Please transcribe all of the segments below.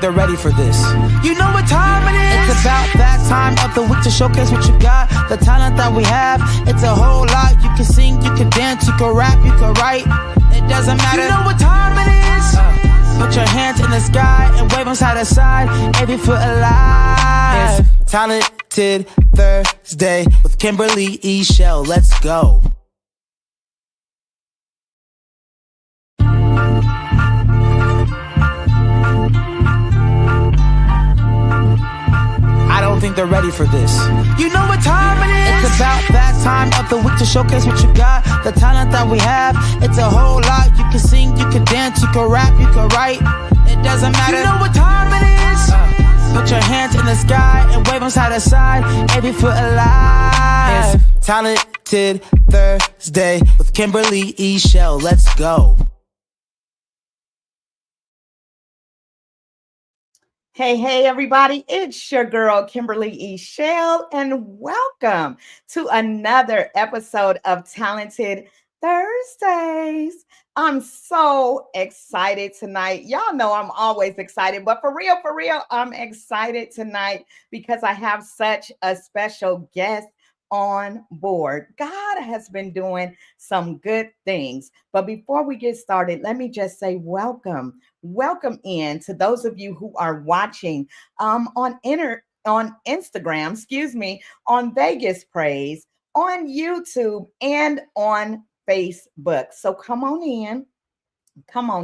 think they're ready for this. You know what time it is? It's about that time of the week to showcase what you got, the talent that we have. It's a whole lot. You can sing, you can dance, you can rap, you can write. It doesn't matter. You know what time it is? Put your hands in the sky and wave them side to side. Every foot alive. It's Talented Thursday with Kimberly Eichelle. Let's go. I don't think they're ready for this. You know what time it is? It's about that time of the week to showcase what you got, the talent that we have. It's a whole lot. You can sing, you can dance, you can rap, you can write. It doesn't matter. You know what time it is? Put your hands in the sky and wave them side to side. Every foot alive. It's Talented Thursday with Kimberly Eichelle. Let's go. Hey, everybody, it's your girl, Kimberly Eichelle, and welcome to another episode of Talented Thursdays. I'm so excited tonight. Y'all know I'm always excited, but for real, I'm excited tonight because I have such a special guest on board. God has been doing some good things. But before we get started, let me just say welcome in to those of you who are watching on Instagram, on Vegas Praise, on YouTube, and on Facebook. So come on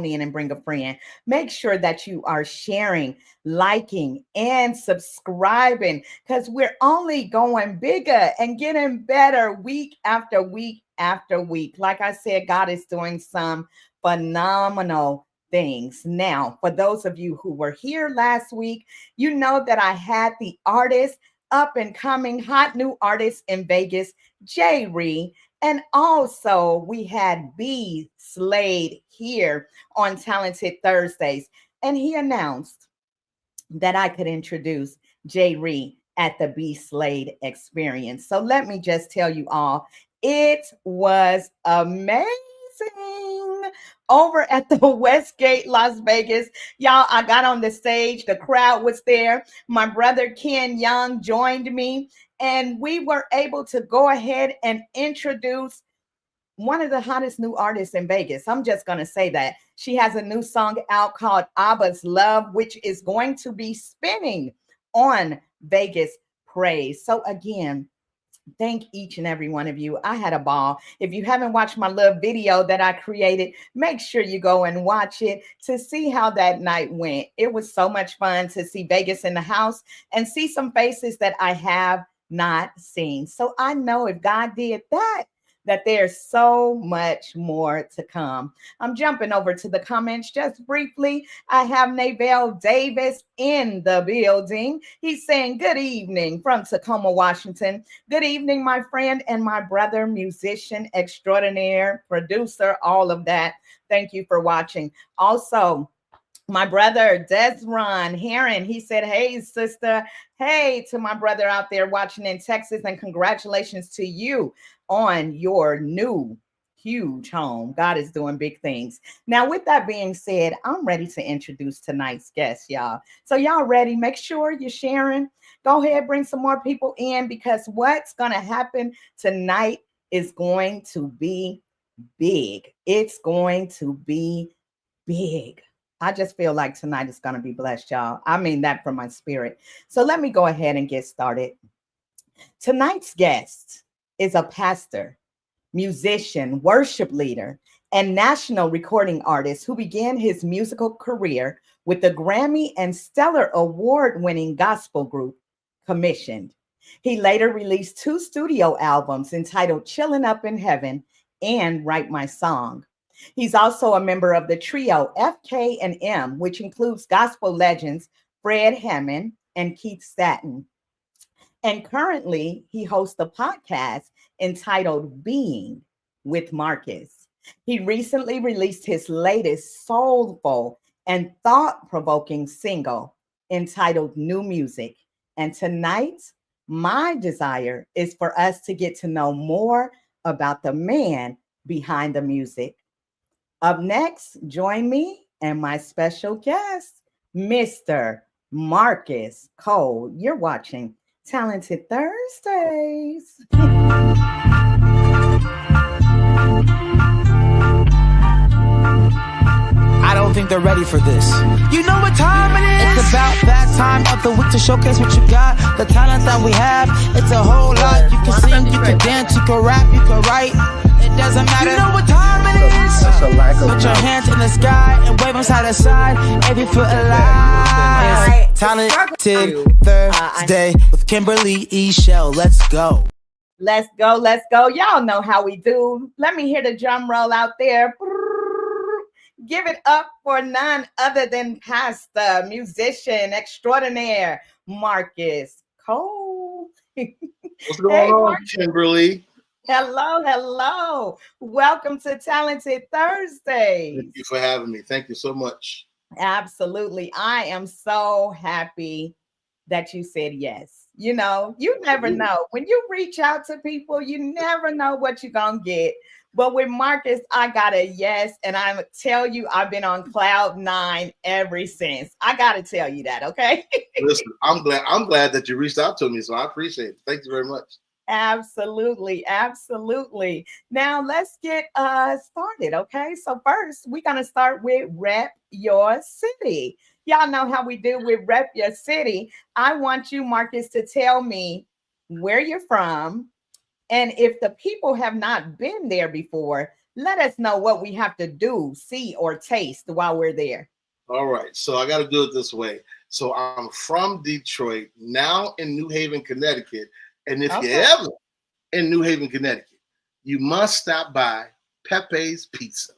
in and bring a friend. Make sure that you are sharing, liking, and subscribing because we're only going bigger and getting better week after week after week. Like I said, God is doing some phenomenal things. Now, for those of you who were here last week, you know that I had the artist, up and coming hot new artist in Vegas, J-Ree. And also we had B Slade here on Talented Thursdays. And he announced that I could introduce J-Ree at the B Slade experience. So let me just tell you all, it was amazing. Over at the Westgate, Las Vegas. Y'all, I got on the stage. The crowd was there. My brother Ken Young joined me, and we were able to go ahead and introduce one of the hottest new artists in Vegas. I'm just going to say that. She has a new song out called Abba's Love, which is going to be spinning on Vegas Praise. So again, thank each and every one of you. I had a ball. If you haven't watched my little video that I created, make sure you go and watch it to see how that night went. It was so much fun to see Vegas in the house and see some faces that I have not seen. So I know if God did that there's so much more to come. I'm jumping over to the comments just briefly. I have Navell Davis in the building. He's saying good evening from Tacoma, Washington. Good evening, my friend and my brother, musician extraordinaire, producer, all of that. Thank you for watching. Also, my brother, Desron Heron, he said, hey, sister. Hey, to my brother out there watching in Texas, and congratulations to you on your new huge home. God is doing big things. Now, with that being said, I'm ready to introduce tonight's guest, y'all. So y'all ready? Make sure you're sharing. Go ahead, bring some more people in because what's going to happen tonight is going to be big. It's going to be big. I just feel like tonight is going to be blessed, y'all. I mean that from my spirit. So let me go ahead and get started. Tonight's guest is a pastor, musician, worship leader, and national recording artist who began his musical career with the Grammy and Stellar Award-winning gospel group Commissioned. He later released 2 studio albums entitled Chillin' Up in Heaven and Write My Song. He's also a member of the trio FK&M, which includes gospel legends Fred Hammond and Keith Staton. And currently, he hosts a podcast entitled Being with Marcus. He recently released his latest soulful and thought-provoking single entitled New Music. And tonight, my desire is for us to get to know more about the man behind the music. Up next, join me and my special guest, Mr. Marcus Cole. You're watching Talented Thursdays. I don't think they're ready for this. You know what time it is? It's about that time of the week to showcase what you got, the talent that we have. It's a whole lot. You can sing, you can dance, you can rap, you can write. It doesn't matter. You know what time it is? Put your hands in the sky and wave them side to side. Every foot alive. Talented Thursday with Kimberly Eichelle. Let's go. Let's go. Let's go. Y'all know how we do. Let me hear the drum roll out there. Give it up for none other than pastor, musician extraordinaire, Marcus Cole. What's going on, Marcus? Kimberly? Hello, hello. Welcome to Talented Thursdays. Thank you for having me. Thank you so much. Absolutely. I am so happy that you said yes. You know, you never know. When you reach out to people, you never know what you're going to get. But with Marcus, I got a yes. And I tell you, I've been on cloud 9 ever since. I got to tell you that, okay? Listen, I'm glad that you reached out to me. So I appreciate it. Thank you very much. Absolutely. Absolutely. Now let's get started. Okay. So first we're going to start with Rep Your City. Y'all know how we do with Rep Your City. I want you, Marcus, to tell me where you're from. And if the people have not been there before, let us know what we have to do, see, or taste while we're there. All right. So I got to do it this way. So I'm from Detroit, now in New Haven, Connecticut. And if you're ever in New Haven, Connecticut, you must stop by Pepe's Pizza.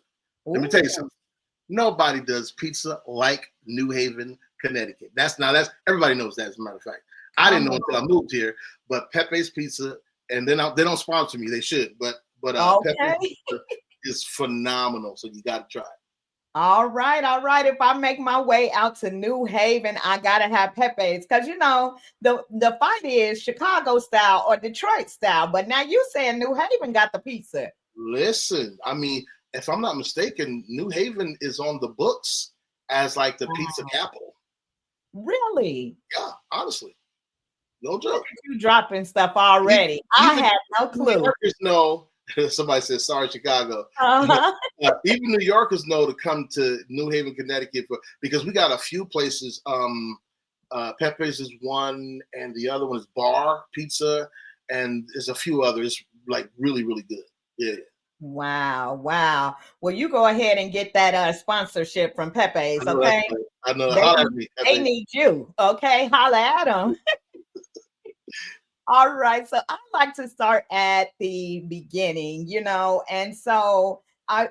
Ooh. Let me tell you something. Nobody does pizza like New Haven, Connecticut. That's everybody knows that, as a matter of fact. I didn't know until I moved here, but Pepe's Pizza, and then they don't sponsor me. They should, but Pepe's Pizza is phenomenal. So you got to try it. All right. If I make my way out to New Haven, I gotta have Pepe's because you know the fight is Chicago style or Detroit style. But now you saying New Haven got the pizza. Listen, I mean, if I'm not mistaken, New Haven is on the books as like the pizza capital. Really? Yeah, honestly, no joke. You dropping stuff already? I had no clue. New Yorkers know. Somebody says, sorry, Chicago. Even New Yorkers know to come to New Haven, Connecticut because we got a few places. Pepe's is one, and the other one is Bar Pizza, and there's a few others like really, really good. Yeah. Wow. Well, you go ahead and get that sponsorship from Pepe's, okay? I know. They need you, okay? Holla at them. All right. So I like to start at the beginning, you know, and so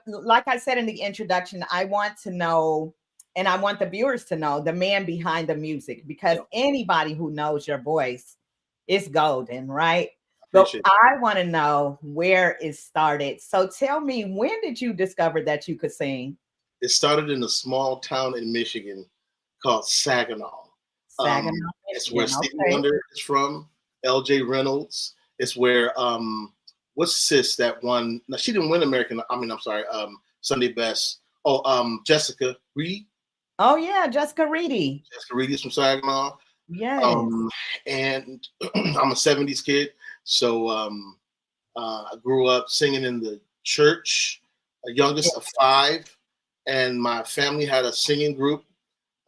like I said in the introduction, I want to know, and I want the viewers to know the man behind the music, because anybody who knows your voice is golden, right? But I want to know where it started. So tell me, when did you discover that you could sing? It started in a small town in Michigan called Saginaw. It's where Stevie Wonder is from. LJ Reynolds. It's where what's sis that won? Now she didn't win Sunday Best. Jessica Reed. Oh yeah, Jessica Reedy. Jessica Reed is from Saginaw. Yes. And I'm a 70s kid, so I grew up singing in the church, a youngest of 5, and my family had a singing group.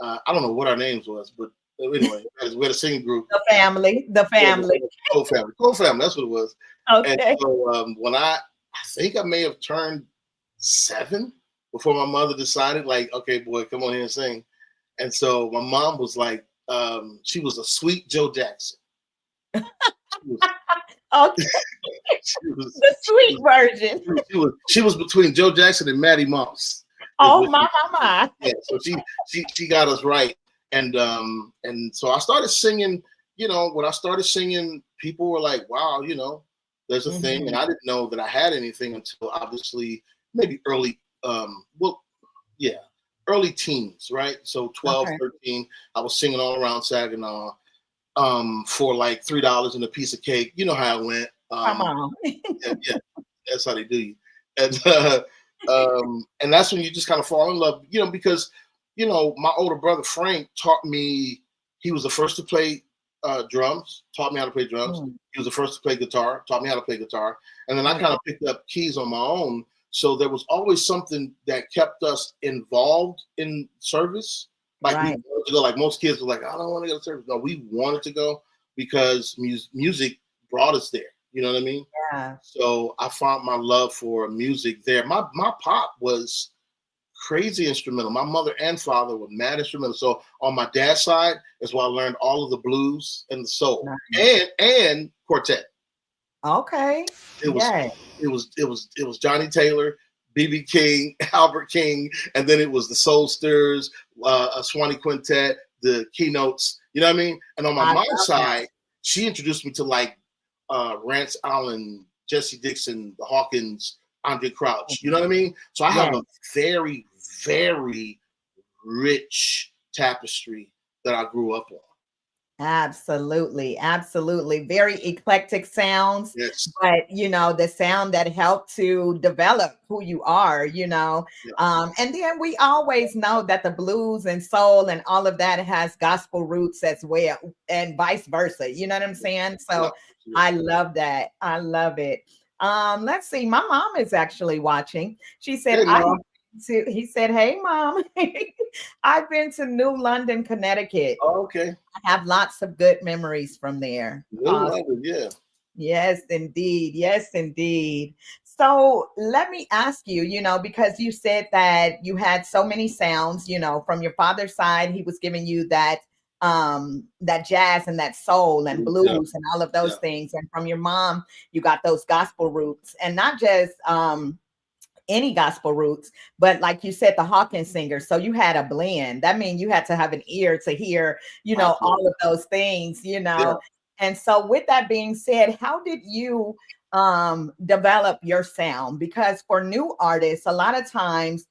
I don't know what our names was, but anyway, we had a singing group. The family. Cole family. That's what it was. Okay. And so when I think I may have turned 7 before my mother decided, like, okay, boy, come on here and sing. And so my mom was like, she was a sweet Joe Jackson. Okay. The sweet version. She was between Joe Jackson and Maddie Moss. Oh my. Yeah, so she got us right. And so I started singing, you know, when I started singing, people were like, wow, you know, there's a thing. And I didn't know that I had anything until obviously maybe early teens, right? So 12, 13, I was singing all around Saginaw for like $3 and a piece of cake. You know how it went. Come on. Yeah, that's how they do you. And that's when you just kind of fall in love, you know, because you know, my older brother Frank taught me. He was the first to play drums. Taught me how to play drums. Mm. He was the first to play guitar. Taught me how to play guitar. And then I Okay. kind of picked up keys on my own. So there was always something that kept us involved in service. Like we Right. wanted to go. Like most kids were like, I don't want to go to service. No, we wanted to go because music brought us there. You know what I mean? Yeah. So I found my love for music there. My pop was crazy instrumental. My mother and father were mad instrumental. So on my dad's side is where I learned all of the blues and the soul Nice. and quartet. Okay. It was Yeah. it was Johnny Taylor, BB King, Albert King, and then it was the Soul Stirrers, a Swanee Quintet, the Keynotes. You know what I mean? And on my I mom's love that. side, she introduced me to like Rance Allen, Jesse Dixon, the Hawkins, Andre Crouch. You know what I mean? So I have Yeah. a very, very rich tapestry that I grew up on. Absolutely, absolutely. Very eclectic sounds, Yes. but the sound that helped to develop who you are, Yeah. And then we always know that the blues and soul and all of that has gospel roots as well, and vice versa. You know what I'm saying? So Yeah. I love that. I love it. Let's see. My mom is actually watching. She said, Hey, Mom. he said, "Hey, mom, I've been to New London, Connecticut. Oh, okay. I have lots of good memories from there." New London, yeah. Yes, indeed. Yes, indeed. So let me ask you, because you said that you had so many sounds, from your father's side, he was giving you that jazz and that soul and Yeah. blues and all of those Yeah. things. And from your mom, you got those gospel roots, and not just any gospel roots, but like you said, the Hawkins singers. So you had a blend. That means you had to have an ear to hear, Absolutely. all of those things, Yeah. And so with that being said, how did you develop your sound? Because for new artists, a lot of times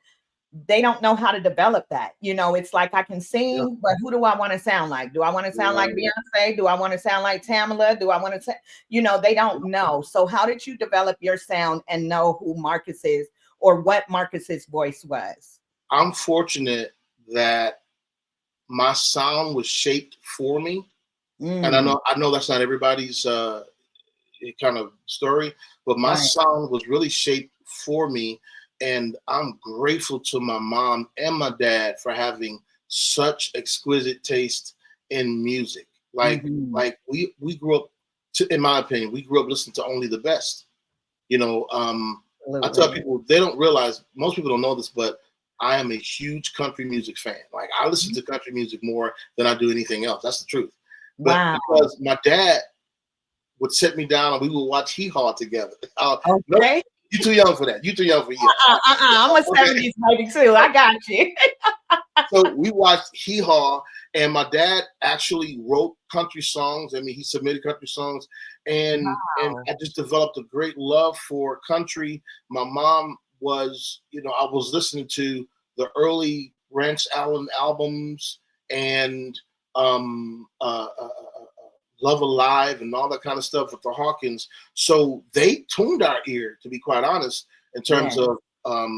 they don't know how to develop that. It's like I can Yeah. sing, but who do I want to sound like? Do I want to sound like Beyonce? Do I want to sound like Tamala? Do I want to, they don't know. So how did you develop your sound and know who Marcus is or what Marcus's voice was? I'm fortunate that my sound was shaped for me. And Mm, I know that's not everybody's kind of story, but my right. sound was really shaped for me. And I'm grateful to my mom and my dad for having such exquisite taste in music. Mhm. Like we grew up in my opinion, we grew up listening to only the best. You know, I tell Absolutely. people they don't realize, most people don't know this, but I am a huge country music fan. Like I listen to country music more than I do anything else. That's the truth. But Wow. because my dad would sit me down and we would watch Hee Haw together. No, Okay. you too young for that. You too young for I'm a okay. 70s baby too. I got you. So we watched Hee Haw, and my dad actually wrote country songs. I mean, he submitted country songs, and Wow. I just developed a great love for country. My mom was, I was listening to the early Rance Allen albums and Love Alive and all that kind of stuff with the Hawkins. So they tuned our ear, to be quite honest, in terms Yeah. of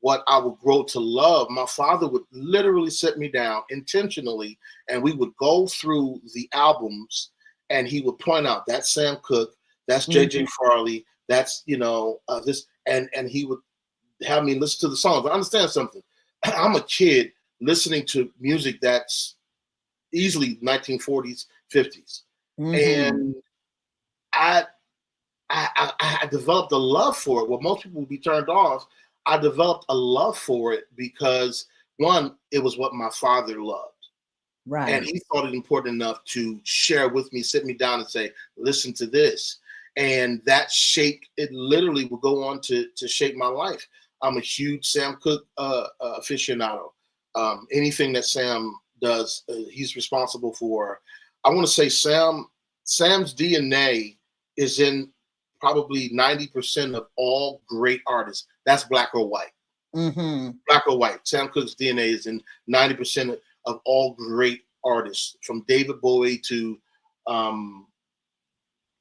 what I would grow to love. My father would literally sit me down intentionally, and we would go through the albums, and he would point out that's Sam Cooke, that's J.J. Mhm. Farley, that's this, and he would have me listen to the songs. But understand something. I'm a kid listening to music that's easily 1940s, 50s, Mhm. and I I developed a love for it. Well, most people would be turned off. I developed a love for it because one, it was what my father loved. And Right. he thought it important enough to share with me, sit me down and say, listen to this. And that shaped, it literally will go on to shape my life. I'm a huge Sam Cooke aficionado. Anything that Sam does, he's responsible for. I want to say Sam's DNA is in probably 90% of all great artists. That's black or white. Mhm. Black or white. Sam Cooke's DNA is in 90% of all great artists, from David Bowie to um,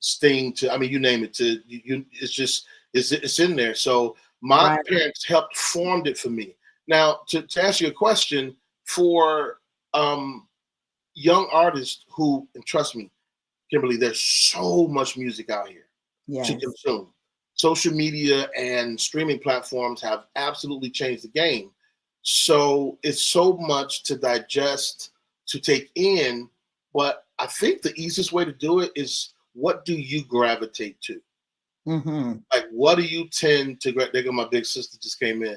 Sting to, I mean, you name it. It's just it's in there. So my Right. parents helped formed it for me. Now, to answer your question, for young artists who, and trust me, Kimberly, there's so much music out here to consume. Social media and streaming platforms have absolutely changed the game. So it's so much to digest, to take in. But I think the easiest way to do it is, what do you gravitate to? Like, what do you tend to? There go my big sister just came in.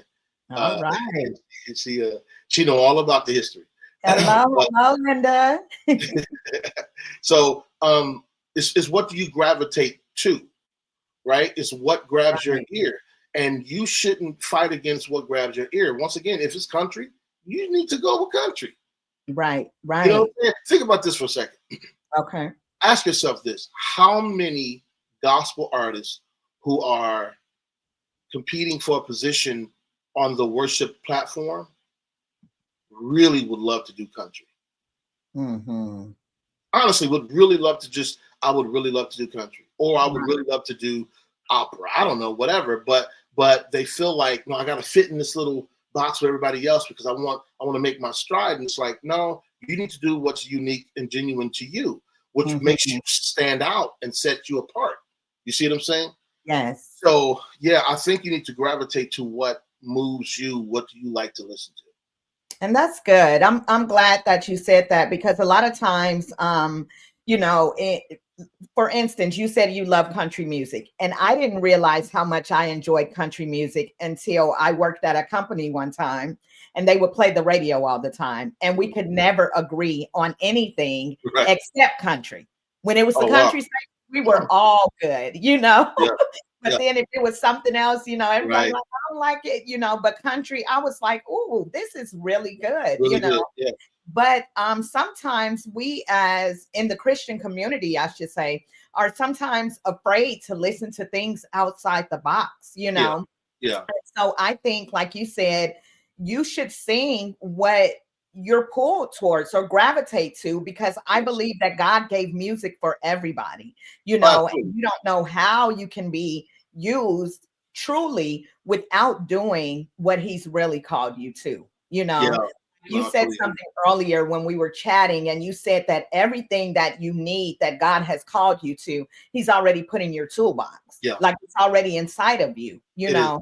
All right. She know all about the history. Hello, Linda. So it's what do you gravitate to, right? It's what grabs your ear, and you shouldn't fight against what grabs your ear. Once again, if it's country, you need to go with country. Right. You know what I'm saying? Think about this for a second. Okay. Ask yourself this: how many gospel artists who are competing for a position on the worship platform really would love to do country? Honestly, would really love to I would really love to do country, or I would really love to do opera. I don't know, whatever. But they feel like, no, I got to fit in this little box with everybody else because I want to make my stride. And it's like, no, you need to do what's unique and genuine to you, which makes you stand out and set you apart. You see what I'm saying? Yes. So yeah, I think you need to gravitate to what moves you. What do you like to listen to? And that's good. I'm glad that you said that, because a lot of times, for instance, you said you love country music, and I didn't realize how much I enjoyed country music until I worked at a company one time, and they would play the radio all the time, and we could never agree on anything except country. When it was the country station, we were all good, But then if it was something else, everybody like, I don't like it, but country, I was like, ooh, this is really good, Good. Yeah. But sometimes we, as in the Christian community, I should say, are sometimes afraid to listen to things outside the box, Yeah. So I think, like you said, you should sing what you're pulled towards or gravitate to, because I believe that God gave music for everybody, and you don't know how you can be used truly without doing what he's really called you to, You said something earlier when we were chatting, and you said that everything that you need, that God has called you to, he's already put in your toolbox. Like it's already inside of you, but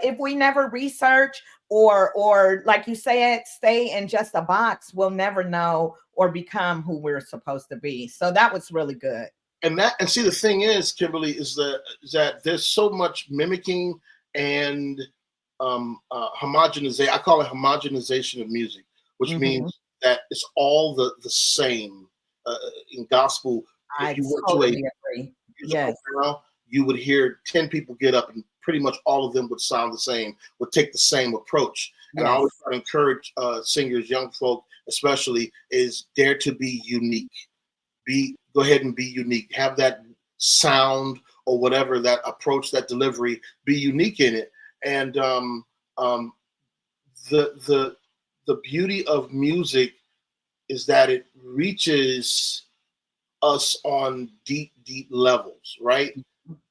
if we never research or like you said, stay in just a box, we'll never know or become who we're supposed to be. So that was really good. And see, the thing is, Kimberly, is that there's so much mimicking and homogenization. I call it homogenization of music, which means that it's all the same in gospel. I totally agree. Yes. You would hear 10 people get up, and pretty much all of them would sound the same, would take the same approach. And I always try to encourage singers, young folk especially, is dare to be unique. Go ahead and be unique. Have that sound or whatever, that approach, that delivery, be unique in it. And the beauty of music is that it reaches us on deep levels, right?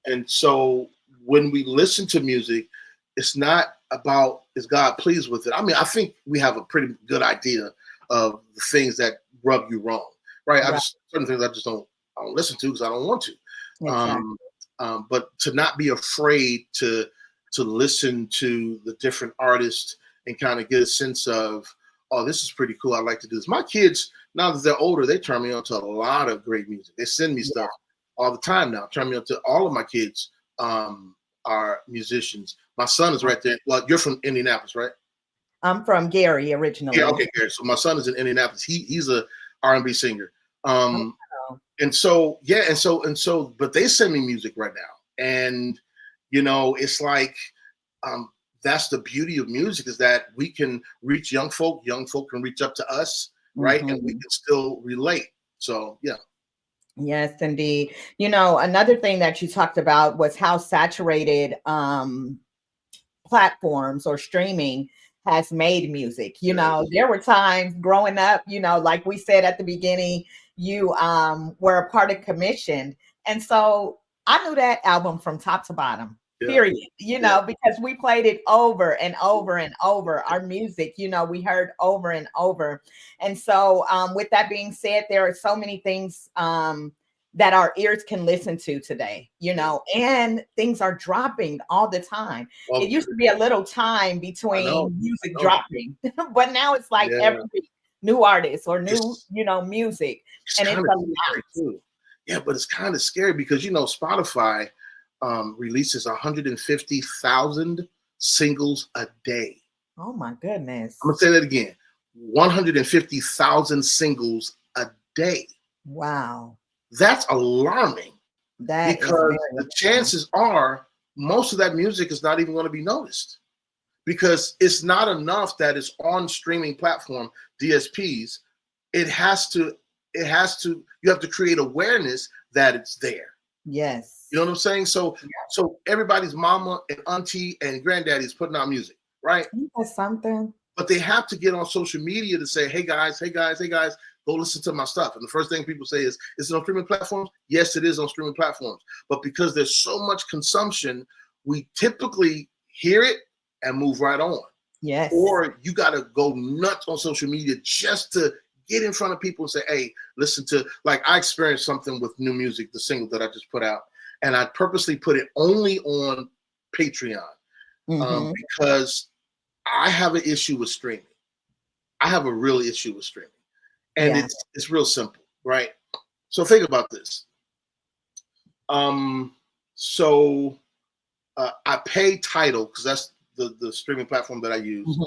And so when we listen to music, it's not about, is God pleased with it? I mean, I think we have a pretty good idea of the things that rub you wrong, right? Certain things I don't listen to because I don't want to. Exactly. But to not be afraid to listen to the different artists and kind of get a sense of, oh, this is pretty cool. I like to do this. My kids, now that they're older, they turn me on to a lot of great music. They send me stuff all the time now. Turn me on to all of my kids are musicians. My son is right there. Well, you're from Indianapolis, right? I'm from Gary originally. Yeah, okay, Gary. So my son is in Indianapolis. He's a R&B singer. And so, but they send me music right now. And, it's like, that's the beauty of music, is that we can reach young folk can reach up to us, right? And we can still relate. So, yeah. Yes, indeed. Another thing that you talked about was how saturated platforms or streaming has made music. There were times growing up, like we said at the beginning, you were a part of commission. And so I knew that album from top to bottom. period, because we played it over and over and over. Our music, we heard over and over. And so with that being said, there are so many things that our ears can listen to today, and things are dropping all the time. It used to be a little time between music dropping, but now it's like every week, new artists or new, music. And it's a lot too. Yeah, but it's kind of scary because, Spotify releases 150,000 singles a day. Oh my goodness. I'm gonna say that again. 150,000 singles a day. Wow. That's alarming. That because the chances are most of that music is not even going to be noticed, because it's not enough that it's on streaming platform DSPs. You have to create awareness that it's there. Yes. You know what I'm saying? So everybody's mama and auntie and granddaddy is putting out music, right? That's something. But they have to get on social media to say, hey guys, go listen to my stuff. And the first thing people say is it on streaming platforms? Yes, it is on streaming platforms. But because there's so much consumption, we typically hear it and move right on. Yes. Or you got to go nuts on social media just to get in front of people and say, hey, listen to, like I experienced something with new music, the single that I just put out. And I purposely put it only on Patreon because I have an issue with streaming. I have a real issue with streaming. And it's real simple, right? So think about this. I pay Tidal, because that's the streaming platform that I use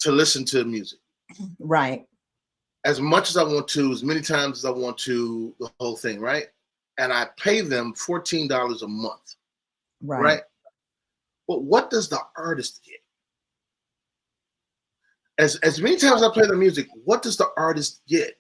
to listen to music. Right. As much as I want to, as many times as I want to, the whole thing, right? And I pay them $14 a month. Right. But what does the artist get? As many times as I play the music, what does the artist get?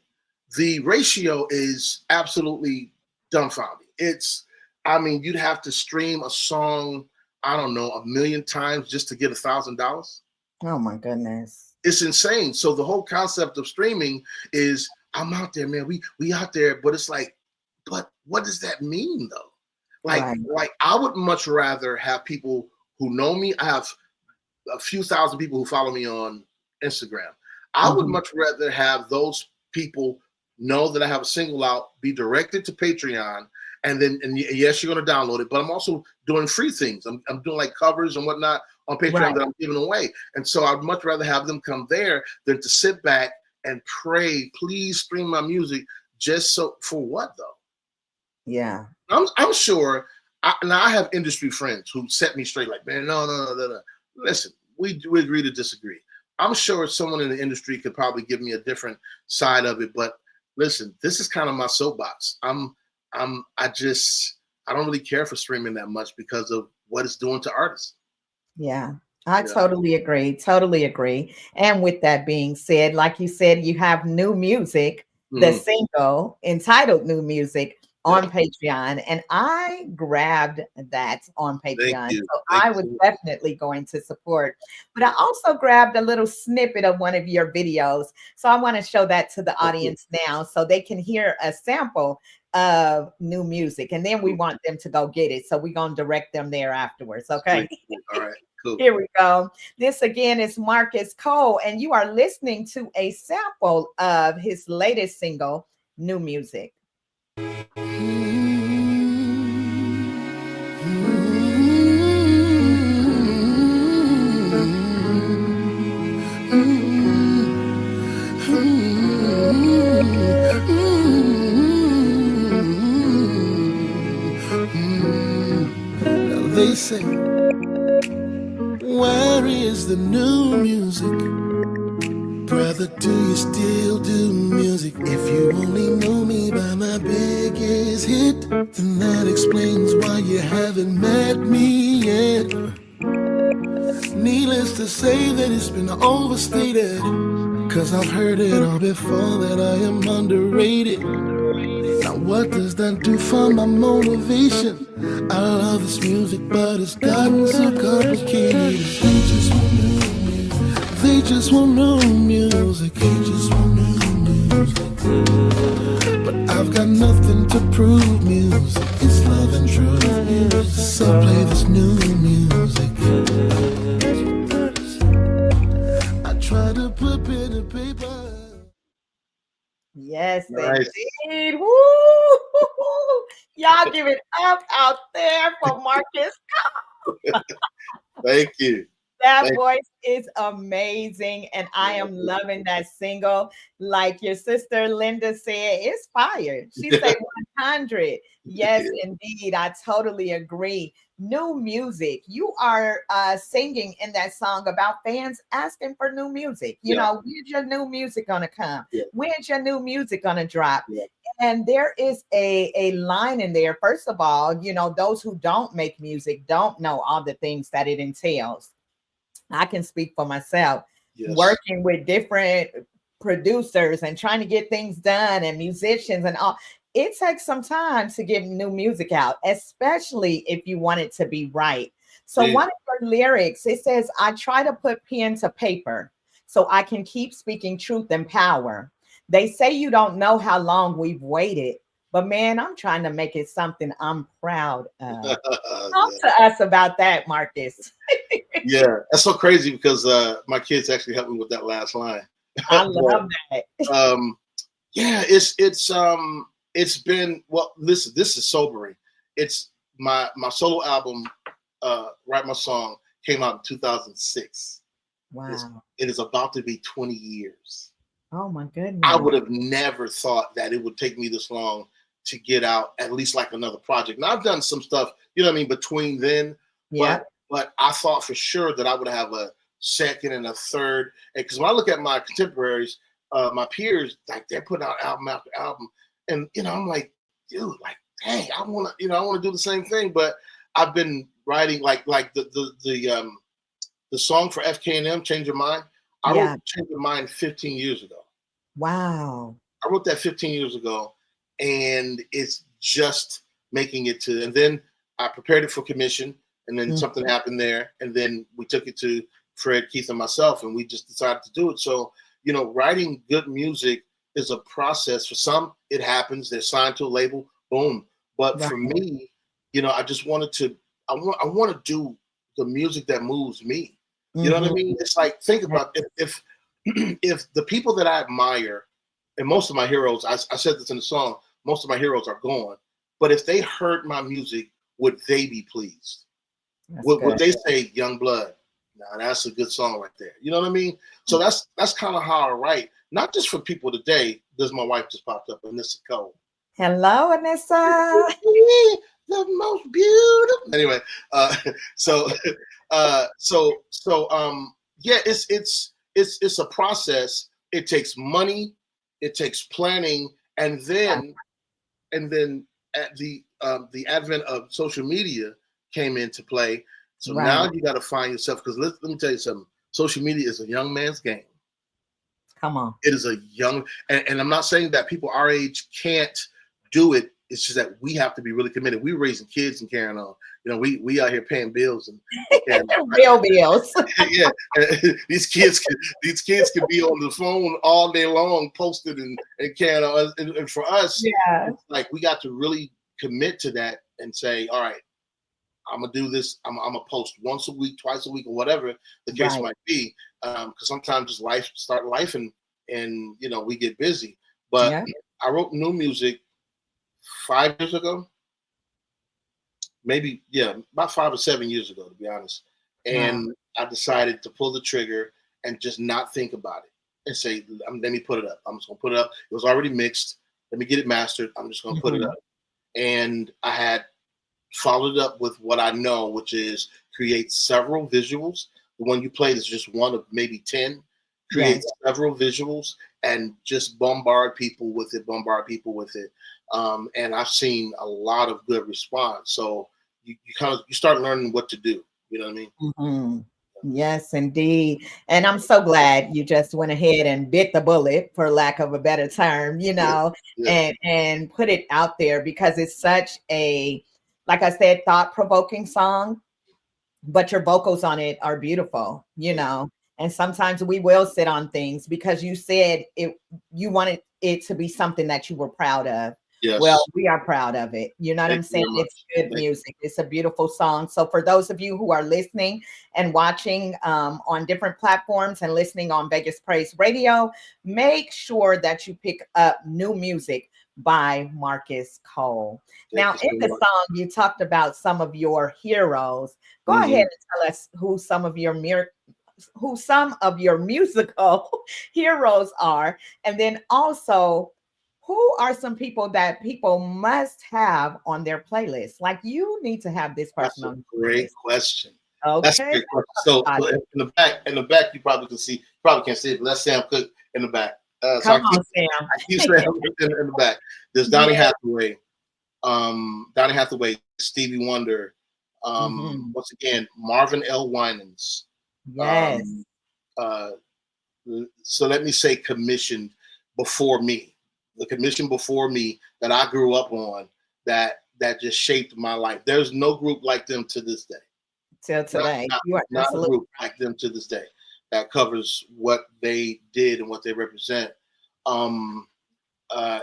The ratio is absolutely dumbfounding. You'd have to stream a song, I don't know, 1 million times just to get $1,000. Oh my goodness. It's insane. So the whole concept of streaming is, I'm out there, man. We out there, but it's like, but what does that mean though? Like I would much rather have people who know me. I have a few thousand people who follow me on Instagram. I would much rather have those people know that I have a single out, be directed to Patreon, and yes, you're going to download it, but I'm also doing free things. I'm doing like covers and whatnot on Patreon that I'm giving away. And so I'd much rather have them come there than to sit back and pray, please stream my music. For what though? Yeah. I'm sure. I have industry friends who set me straight, like, man, no. Listen, we agree to disagree. I'm sure someone in the industry could probably give me a different side of it, but listen, this is kind of my soapbox. I don't really care for streaming that much because of what it's doing to artists. Yeah, I totally agree. And with that being said, like you said, you have new music, the single entitled New Music on Patreon, and I grabbed that on Patreon. So I was definitely going to support, but I also grabbed a little snippet of one of your videos. So I want to show that to the audience now so they can hear a sample of new music, and then we want them to go get it. So we're going to direct them there afterwards. Okay. All right. Cool. Here we go. This again is Marcus Cole, and you are listening to a sample of his latest single, New Music. They say, where is the new music? Brother, do you still do music? If you only know me by my biggest hit, then that explains why you haven't met me yet. Needless to say that it's been overstated, 'cause I've heard it all before that I am underrated. Now what does that do for my motivation? I love this music, but it's gotten so complicated. They just want new music. They just want new music. They just want new music. But I've got nothing to prove. Music is love and truth. So play this new music. I try to put pen to paper. Yes, Nice. indeed. Woo! Y'all give it up out there for Marcus. Thank you. That Thank voice is amazing, and I am loving that single. Like your sister Linda said, it's fire. She you. said 100. Yes, Yeah. indeed. I totally agree. New music. You are singing in that song about fans asking for new music. You Yeah. know, when's your new music gonna come? Yeah. When's your new music gonna drop? Yeah. And there is a line in there. First of all, you know, those who don't make music don't know all the things that it entails. I can speak for myself, Yes. working with different producers and trying to get things done and musicians and all. It takes some time to get new music out, especially if you want it to be right. So, Yeah. one of your lyrics, it says, I try to put pen to paper so I can keep speaking truth and power. They say you don't know how long we've waited, but man, I'm trying to make it something I'm proud of. Talk Yeah. to us about that, Marcus. Yeah. That's so crazy because my kids actually helped me with that last line. I But, love that. yeah, it's been, well, listen, this is sobering. It's my solo album, Write My Song, came out in 2006. Wow. It is about to be 20 years. Oh my goodness. I would have never thought that it would take me this long to get out at least like another project. Now I've done some stuff, you know what I mean, between then, Yeah. but I thought for sure that I would have a second and a third. Because when I look at my contemporaries, my peers, like they're putting out album after album, and you know, I'm like, dude, like, dang, I want to, I want to do the same thing. But I've been writing like the song for FK&M, Change Your Mind. I wrote Change Your Mind 15 years ago. Wow. I wrote that 15 years ago, and it's just making it to. And then I prepared it for commission, and then something happened there, and then we took it to Fred, Keith, and myself, and we just decided to do it. So, you know, writing good music is a process. For some, it happens. They're signed to a label, boom. But for me, you know, I just wanted to. I want to do the music that moves me. You know what I mean? It's like, think about if the people that I admire, and most of my heroes, I said this in the song, most of my heroes are gone. But if they heard my music, would they be pleased? Would they say, Young Blood? Nah, that's a good song right there. You know what I mean? So that's kind of how I write. Not just for people today. This my wife just popped up, and this is Cole. Hello, Anissa. The most beautiful. Anyway, yeah, it's a process. It takes money, it takes planning, and then at the advent of social media came into play. So now you got to find yourself, because let me tell you something. Social media is a young man's game. Come on. It is a young, and I'm not saying that people our age can't do it. It's just that we have to be really committed. We're raising kids and carrying on. You know, we out here paying bills and real bills. Yeah, these kids can be on the phone all day long, posted and carrying on. And for us, it's like we got to really commit to that and say, all right, I'm gonna do this. I'm gonna post once a week, twice a week, or whatever the case might be. Because sometimes just life and you know, we get busy. But I wrote new music 5 years ago, maybe about 5 or 7 years ago, to be honest. And I decided to pull the trigger and just not think about it and say, let me put it up. I'm just gonna put it up. It was already mixed. Let me get it mastered. I'm just gonna put it up. And I had followed up with what I know, which is create several visuals. The one you played is just one of maybe 10. Create several visuals and just bombard people with it. And I've seen a lot of good response. So you start learning what to do. You know what I mean? Yes, indeed. And I'm so glad you just went ahead and bit the bullet, for lack of a better term, you know, and put it out there, because it's such a, like I said, thought-provoking song, but your vocals on it are beautiful, you know. And sometimes we will sit on things because you said you wanted it to be something that you were proud of. Yes. Well, we are proud of it. You know what I'm Thank you saying? very much. It's good music. It's a beautiful song. So for those of you who are listening and watching on different platforms and listening on Vegas Praise Radio, make sure that you pick up new music by Marcus Cole. Thank Now, you in so the much. song, you talked about some of your heroes. Go Mhm. ahead and tell us who some of your musical heroes are, and then also who are some people that people must have on their playlist? Like you need to have this That's person a on your great playlist. question. That's a Okay. great question. So Got it. in the back, you probably can see, probably can't see it, but that's Sam Cooke in the back. So Come on, Sam. I keep Sam in the back. There's Donny Yeah. Hathaway, Stevie Wonder, Mhm. once again, Marvin L. Winans. Yes. Uh, so let me say commissioned before me. The commission before me that I grew up on that just shaped my life. There's no group like them to this day. Till Not, today. not, You are not a absolutely group like them to this day that covers what they did and what they represent. Um,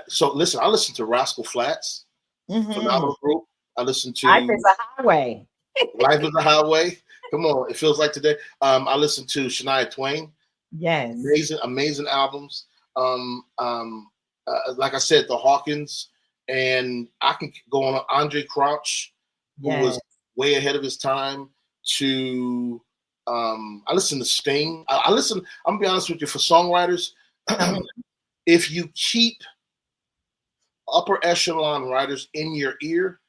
so listen, I listen to Rascal Flatts, mhm. phenomenal group. I listen Life is to a highway. Life is a Highway. Come on, it feels like today. I listen to Shania Twain. Yes. Amazing albums. Like I said, the Hawkins, and I can go on Andre Crouch, who was Yes. way ahead of his time. To I listen to Sting. I listen. I'm gonna be honest with you. For songwriters, Mhm. if you keep upper echelon writers in your ear,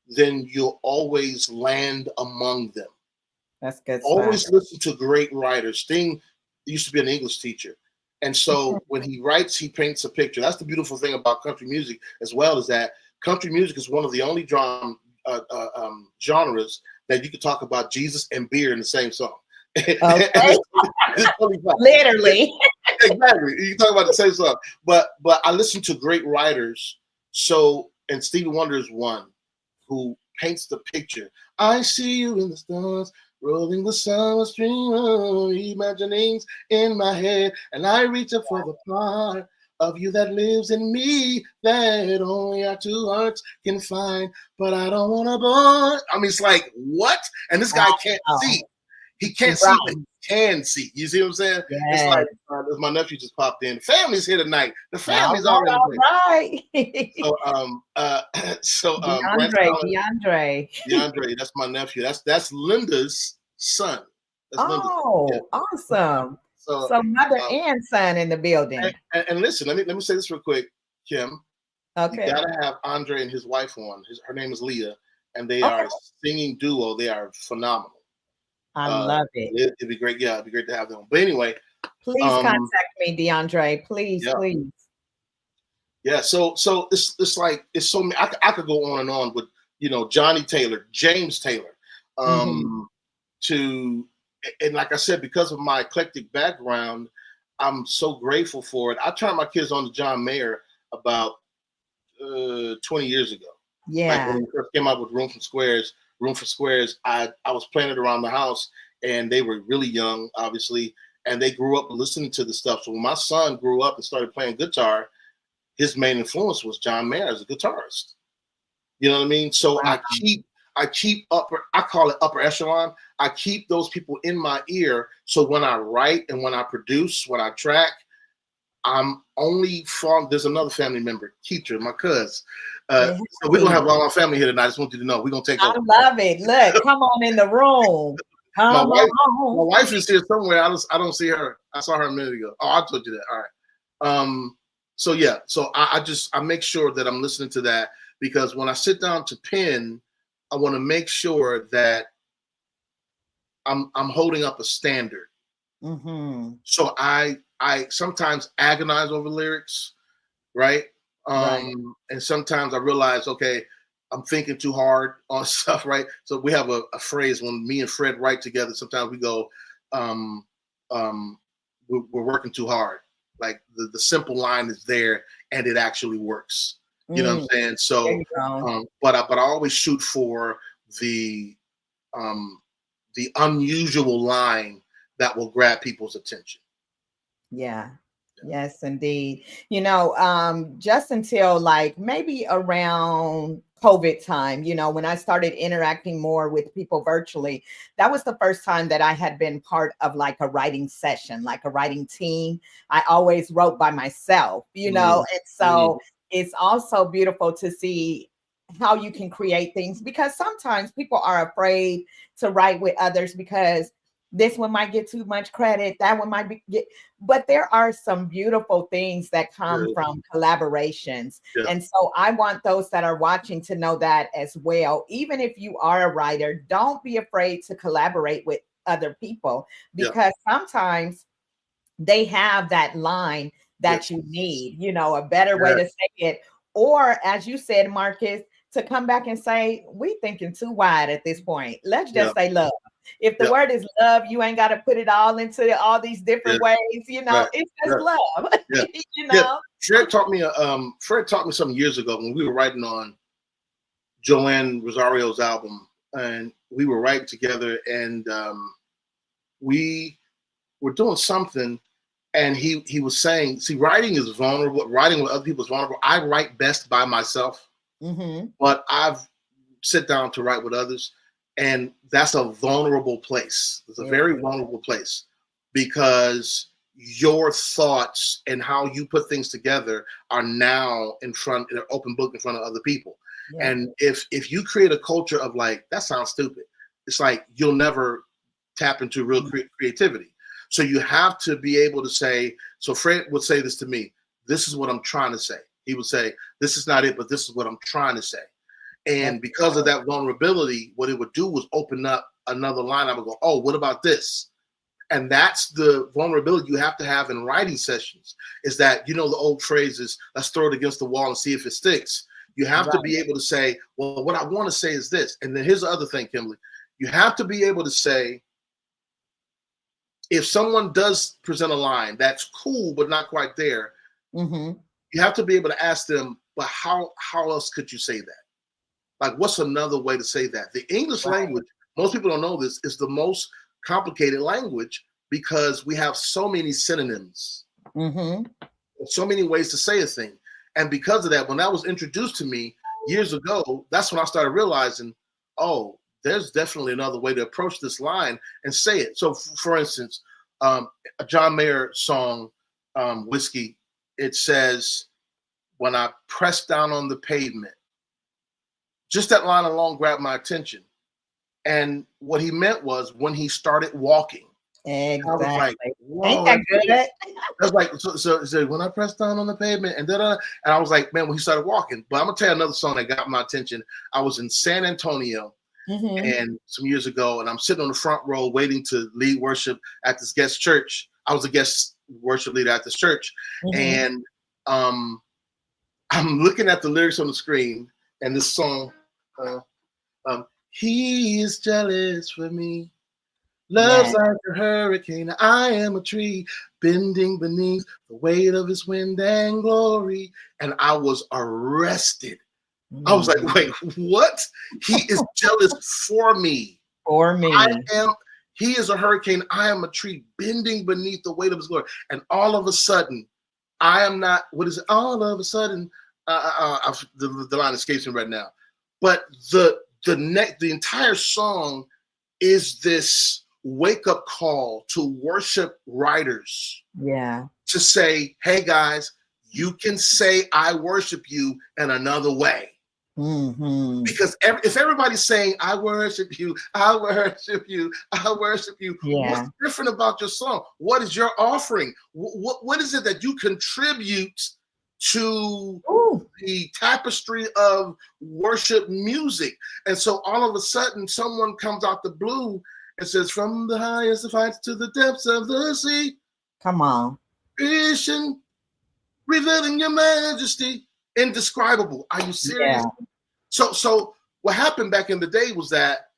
then you'll always land among them. That's good stuff. Always listen to great writers. Sting used to be an English teacher. And so when he writes, he paints a picture. That's the beautiful thing about country music, as well, is that country music is one of the only genres that you can talk about Jesus and beer in the same song. Okay. It's totally fine. Literally. Exactly. You can talk about the same song. But I listen to great writers. So, and Stevie Wonder is one who paints the picture. I see you in the stars, rolling the summer stream of imaginings in my head, and I reach up for the part of you that lives in me that only our two hearts can find. But I don't want to born. I mean, it's like, what? And this guy can't see. He can't see, but Right. he can see. You see what I'm saying? It's Yes. like my nephew just popped in. The family's here tonight. The All family's right. already All here. right. Brent Allen, DeAndre. DeAndre, that's my nephew. That's Linda's son. That's Linda's son. Yeah. Oh, awesome. So So mother and son in the building. and listen, let me say this real quick, Kim. You Okay. gotta have Andre and his wife on. Her name is Leah, and they Okay. are a singing duo. They are phenomenal. I love it. It'd be great. Yeah, it'd be great to have them. But anyway, Please contact me, DeAndre. Please, yeah. please. Yeah, so it's like it's so I could go on and on with Johnny Taylor, James Taylor, Mhm. to and like I said, because of my eclectic background, I'm so grateful for it. I turned my kids on to John Mayer about 20 years ago. Like Yeah. when we first came out with Room for Squares, I was playing it around the house, and they were really young, obviously, and they grew up listening to the stuff. So when my son grew up and started playing guitar, his main influence was John Mayer as a guitarist. You know what I mean? So Wow. I keep I call it upper echelon. I keep those people in my ear. So when I write and when I produce, when I track, I'm only from, there's another family member, Keitra, my cousin. So we're gonna have all our family here tonight. I just want you to know we're gonna take I over. love it. Look, come on in the room. My Come wife, on. my wife is here somewhere. I don't see her. I saw her a minute ago. Oh, I told you that. All right. So yeah, so I make sure that I'm listening to that, because when I sit down to pen, I want to make sure that I'm holding up a standard. Mm-hmm. So I sometimes agonize over lyrics, right? Right. And sometimes I realize, okay, I'm thinking too hard on stuff, right? So we have a phrase when me and Fred write together. Sometimes we go, um, we're working too hard. Like the simple line is there and it actually works. You know what I'm saying? There So, you go. but I always shoot for the um, the unusual line that will grab people's attention. Yeah. Yes, indeed. Just until like maybe around COVID time, when I started interacting more with people virtually, that was the first time that I had been part of like a writing session, like a writing team. I always wrote by myself, Mm, and mm, so it's also beautiful to see how you can create things because sometimes people are afraid to write with others because this one might get too much credit, that one might get, but there are some beautiful things that come yeah, from collaborations. yeah, And so I want those that are watching to know that as well. Even if you are a writer, don't be afraid to collaborate with other people yeah, because sometimes they have that line yeah, that you need, a better way yeah, to say it. Or as you said, Marcus, to come back and say, we thinking too wide at this point. Let's yeah, just say love. If the yeah, word is love, you ain't got to put it all into all these yeah, different ways, right, it's yeah, just love, yeah, you yeah. know? Fred taught me some years ago when we were writing on Joanne Rosario's album, and we were writing together, and we were doing something, and he was saying, see, writing is vulnerable. Writing with other people is vulnerable. I write best by myself, Mm-hmm. but I've sit down to write with others, and that's a vulnerable place. It's a Yes. very vulnerable place because your thoughts and how you put things together are now in an open book in front of other people. Yeah. And if you create a culture of like that sounds stupid, it's like you'll never tap into real creativity. So you have to be able to say. So Fred would say this to me. This is what I'm trying to say. He would say, "This is not it, but this is what I'm trying to say." That's And because of good. that vulnerability, what it would do was open up another line. I would go, oh, what about this? And that's the vulnerability you have to have in writing sessions is that, the old phrase is, let's throw it against the wall and see if it sticks. You have to Right. be able to say, well, what I want to say is this. And then here's the other thing, Kimberly. You have to be able to say, if someone does present a line that's cool, but not quite there, Mm-hmm. you have to be able to ask them, but how else could you say that? Like, what's another way to say that? The English Right. language, most people don't know this, is the most complicated language because we have so many synonyms, Mm-hmm. so many ways to say a thing. And because of that, when that was introduced to me years ago, that's when I started realizing, oh, there's definitely another way to approach this line and say it. So, for instance, a John Mayer song, Whiskey, it says, when I press down on the pavement, just that line alone grabbed my attention. And what he meant was when he started walking, I was like, Exactly. Ain't whoa, that good? that's like, so when I pressed down on the pavement and and I was like, man, when he started walking. But I'm gonna tell you another song that got my attention. I was in San Antonio Mm-hmm. and some years ago, and I'm sitting on the front row waiting to lead worship at this guest church. I was a guest worship leader at this church, Mm-hmm. and um, I'm looking at the lyrics on the screen, and this song. Uh, he is jealous for me. Love's Yes. like a hurricane. I am a tree bending beneath the weight of his wind and glory. And I was arrested. I was like, Mhm. wait, what? He is jealous for me. For I me. am, he is a hurricane. I am a tree bending beneath the weight of his glory. And all of a sudden, I am not, what is it? All of a sudden, the line escapes me right now. But the entire song is this wake up call to worship writers Yeah. to say, hey guys, you can say I worship you in another way. Mm-hmm. Because if everybody's saying I worship you, I worship you, I worship you, Yeah. what's different about your song? What is your offering? What is it that you contribute to Ooh. the tapestry of worship music? And so all of a sudden, someone comes out the blue and says, from the highest of heights to the depths of the sea, Come on. creation, revealing your majesty, indescribable. Are you serious? Yeah. So what happened back in the day was that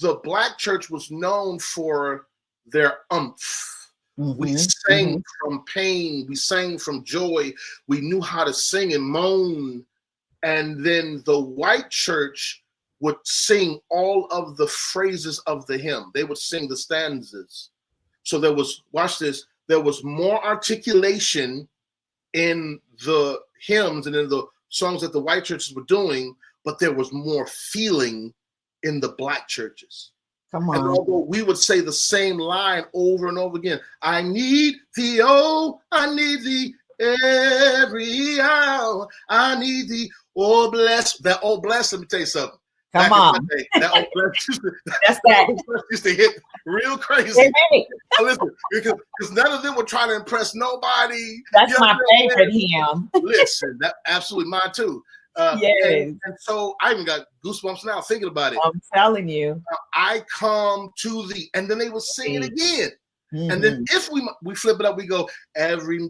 the black church was known for their umph. We Mm-hmm. Mm-hmm. sang from pain, we sang from joy, we knew how to sing and moan. And then the white church would sing all of the phrases of the hymn. They would sing the stanzas. So there was, watch this, there was more articulation in the hymns and in the songs that the white churches were doing, but there was more feeling in the black churches. Come on. And although we would say the same line over and over again, I need thee, oh, I need thee every hour. I need thee, oh, bless. That oh, bless, let me tell you something. Come on. That oh, bless That's that. used to hit real crazy. Listen, because none of them were trying to impress nobody. That's my favorite hymn. Listen, that absolutely mine too. Yes. And so I even got goosebumps now thinking about it. I'm telling you. I come to thee, and then they would sing it again. And then if we flip it up, we go every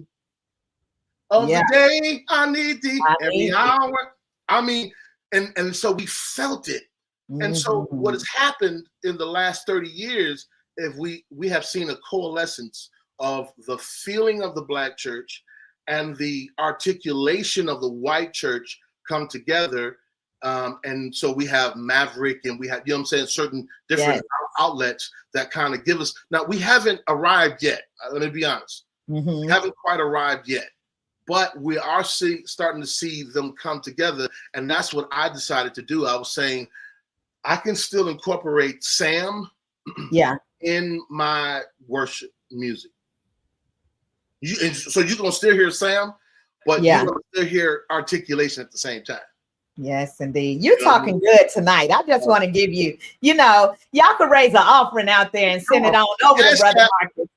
of the day I need thee, every hour. I mean, and so we felt it. And so what has happened in the last 30 years, if we have seen a coalescence of the feeling of the black church and the articulation of the white church come together. And so we have Maverick and we have, you know what I'm saying, certain different outlets that kind of give us. Now, we haven't arrived yet. Let me be honest. We haven't quite arrived yet. But we are starting to see them come together. And that's what I decided to do. I was saying, I can still incorporate Sam in my worship music. So you're going to still hear Sam, but you're going to still hear articulation at the same time. Yes, indeed. You're talking good tonight. I just want to give you, y'all could raise an offering out there and send it on over to Brother Marcus.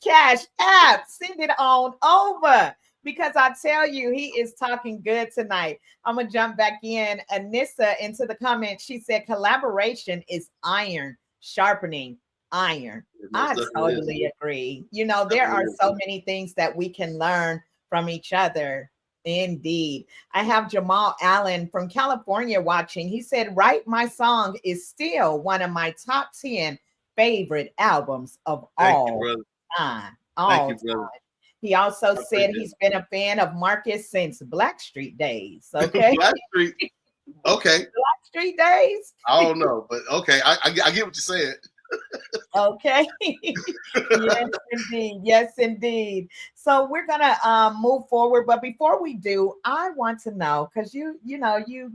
Cash app, send it on over, because I tell you, he is talking good tonight. I'm gonna jump back in. Anissa into the comments. She said collaboration is iron sharpening iron. I totally agree. There are so many things that we can learn from each other. Indeed. I have Jamal Allen from California watching. He said, Write My Song is still one of my top 10 favorite albums of all time. He also said he's been a fan of Marcus since Blackstreet days. Okay. Blackstreet. Okay. Blackstreet days. I don't know, but okay. I get what you're saying. Okay. Yes, indeed. Yes, indeed. So we're gonna move forward, but before we do, I want to know, because you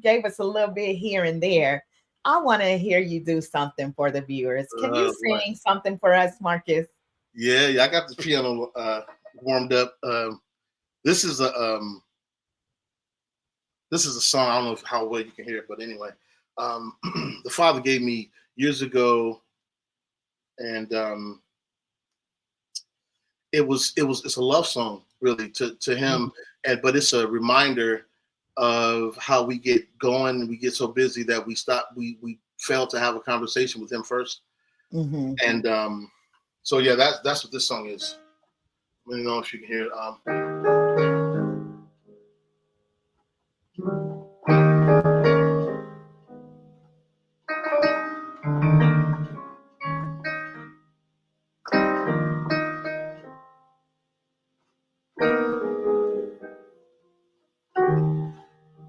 gave us a little bit here and there. I want to hear you do something for the viewers. Can you sing something for us, Marcus? Yeah, I got the piano warmed up. This is a song. I don't know how well you can hear it, but anyway, the Father gave me years ago, and it's a love song really to him, but it's a reminder of how we get going and we get so busy that we fail to have a conversation with him first. And so yeah, that's what this song is. Let me know if you can hear it.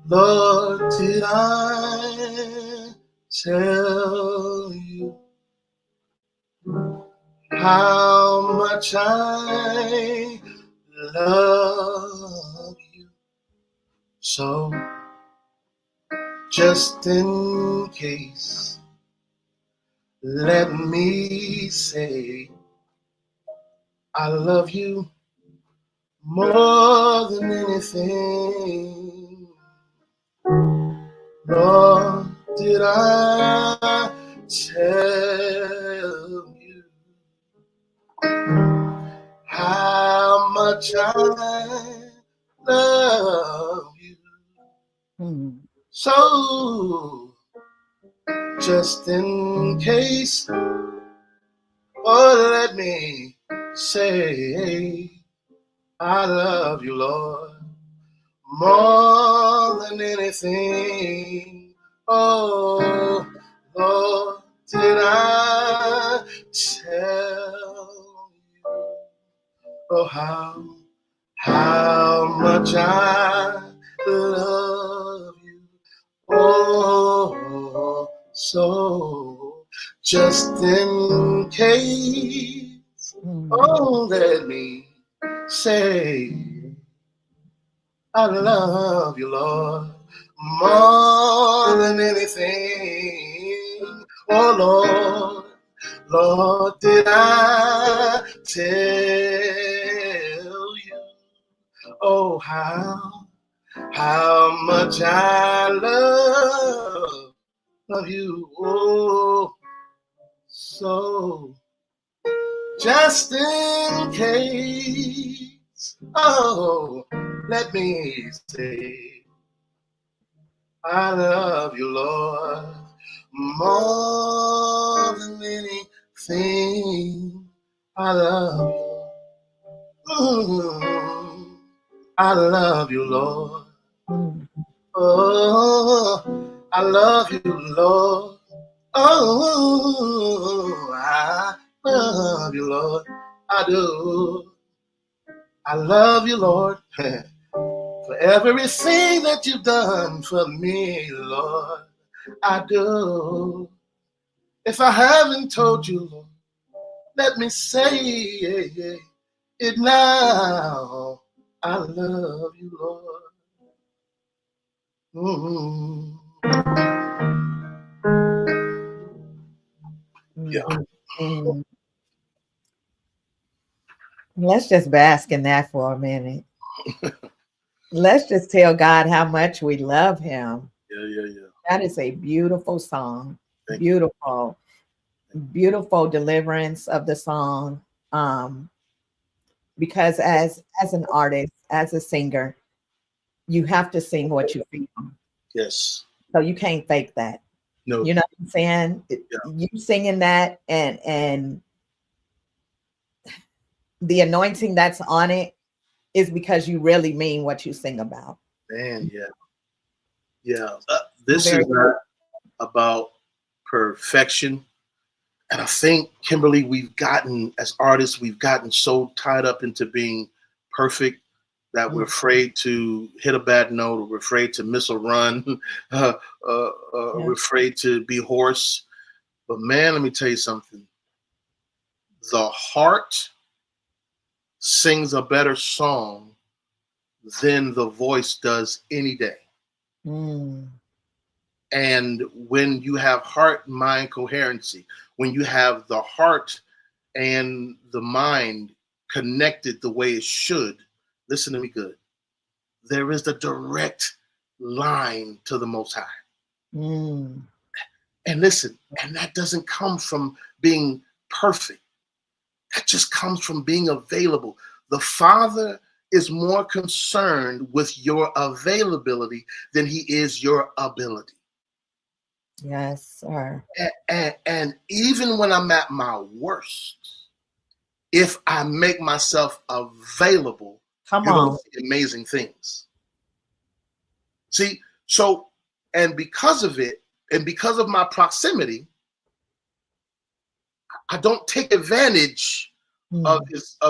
Lord, did I tell you how much I love you? So just in case, let me say I love you more than anything. Lord, did I tell you how much I love you? So, just in case, let me say I love you, Lord, more than anything. Oh, Lord, did I tell you? Oh, how much I love you. Oh, so just in case, Oh, let me say, I love you, Lord, more than anything. Oh, Lord, Lord, did I tell you, oh, how much I love you, oh, so just in case, oh, let me say, I love you, Lord, more than anything. I love you. I love you, Lord. Oh, I love you, Lord. Oh, I love you, Lord. I do. I love you, Lord, for everything that you've done for me, Lord. I do. If I haven't told you, Lord, let me say it now. I love you, Lord. Mm-hmm. Yeah. Let's just bask in that for a minute. Let's just tell God how much we love him. Yeah. That is a beautiful song. Thank Beautiful. Beautiful deliverance of the song. Because as an artist, as a singer, you have to sing what you feel. Yes. So you can't fake that. No. You know what I'm saying? Yeah. You singing that and the anointing that's on it is because you really mean what you sing about. Man, yeah. Yeah. This is not about perfection. And I think, Kimberly, as artists, we've gotten so tied up into being perfect that we're afraid to hit a bad note, or we're afraid to miss a run, we're afraid to be hoarse. But man, let me tell you something. The heart sings a better song than the voice does any day. And when you have heart mind coherency, when you have the heart and the mind connected the way it should, listen to me good, there is the direct line to the Most High. And listen, and that doesn't come from being perfect. That just comes from being available. The Father is more concerned with your availability than he is your ability. Yes, sir. And even when I'm at my worst, if I make myself available, you're going to see amazing things. See, so, and because of it, and because of my proximity, I don't take advantage of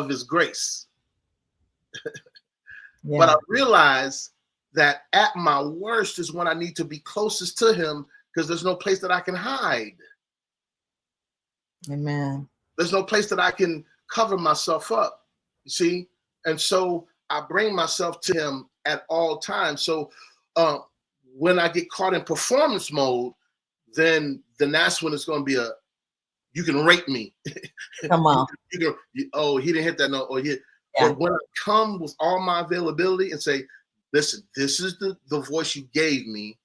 his grace. But I realize that at my worst is when I need to be closest to him, because there's no place that I can hide. Amen. There's no place that I can cover myself up, you see? And so I bring myself to him at all times. So when I get caught in performance mode, then that's when it's going to be you can rate me. Come on. He didn't hit that note. But when I come with all my availability and say, listen, this is the voice you gave me.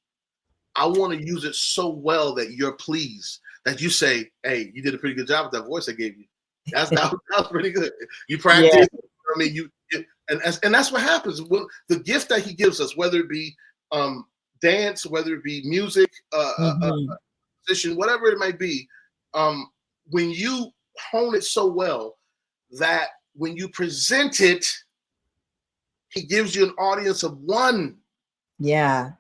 I want to use it so well that you're pleased, that you say, hey, you did a pretty good job with that voice I gave you. That was pretty good. You practice. Yeah. I mean, and that's what happens. When the gift that he gives us, whether it be dance, whether it be music, position, whatever it might be, when you hone it so well that when you present it, he gives you an audience of one. Yeah.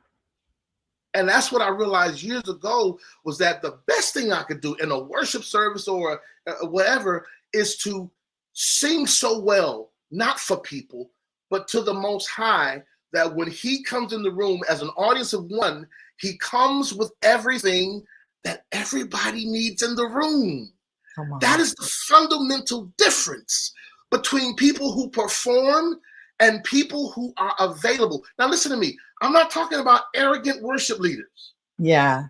And that's what I realized years ago, was that the best thing I could do in a worship service or whatever is to sing so well, not for people, but to the Most High, that when he comes in the room as an audience of one, he comes with everything that everybody needs in the room. Come on. That is the fundamental difference between people who perform and people who are available. Now, listen to me. I'm not talking about arrogant worship leaders. Yeah.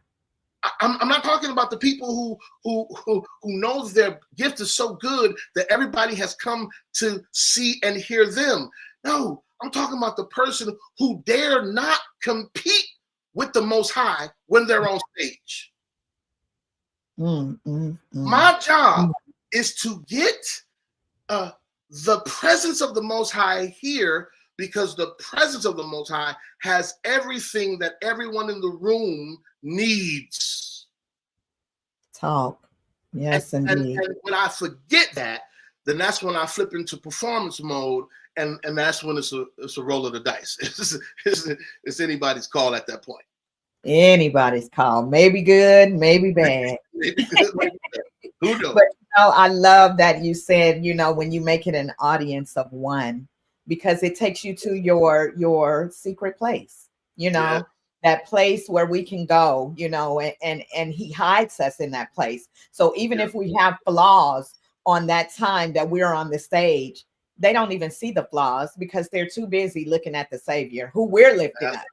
I'm not talking about the people who knows their gift is so good that everybody has come to see and hear them. No, I'm talking about the person who dare not compete with the Most High when they're on stage. My job is to get the presence of the Most High here, because the presence of the Most High has everything that everyone in the room needs. Talk. Yes, indeed. And when I forget that, then that's when I flip into performance mode, and that's when it's a roll of the dice. It's anybody's call at that point. Anybody's call. Maybe good, maybe bad. Maybe good, maybe bad. Who knows? But I love that you said, when you make it an audience of one, because it takes you to your secret place, Yeah. that place where we can go, and he hides us in that place. So even if we have flaws on that time that we're on the stage, they don't even see the flaws because they're too busy looking at the Savior who we're lifting up.